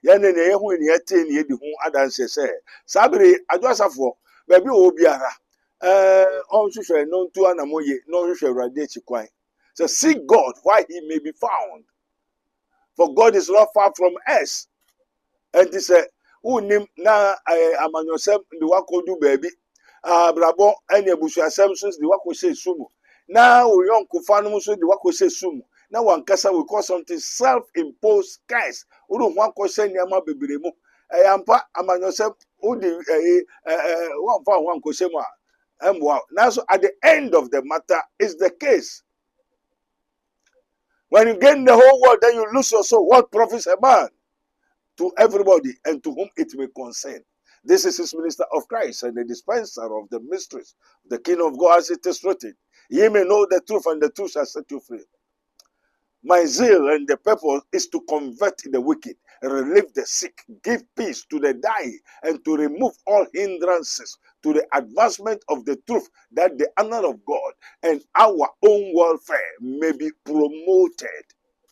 yɛne ne yɛhu ne yɛte ne yɛdi ho adanse sɛ saa bere adwasafo baabi wɔ biara ɔnhwehwɛ no ntu anamoye na ɔhwehwɛ Awurade akyi kwan. So seek God while he may be found, for God is not far from us. And he said, unim na amanyosem de wakodu baby brabo ene abusuasem so de wakose sumu na oyonkofa no so de wakose sumu na wankasa we call something self-imposed curse uru ho akose niama bebere mu ampa amanyosem udi wan fa ho ankose mu a now so at the end of the matter is the case. When you gain the whole world, then you lose your soul. What profits a man? To everybody and to whom it may concern. This is his minister of Christ and the dispenser of the mysteries, the kingdom of God, as it is written. Ye may know the truth, and the truth shall set you free. My zeal and the purpose is to convert the wicked, relieve the sick, give peace to the dying, and to remove all hindrances to the advancement of the truth, that the honor of God and our own welfare may be promoted.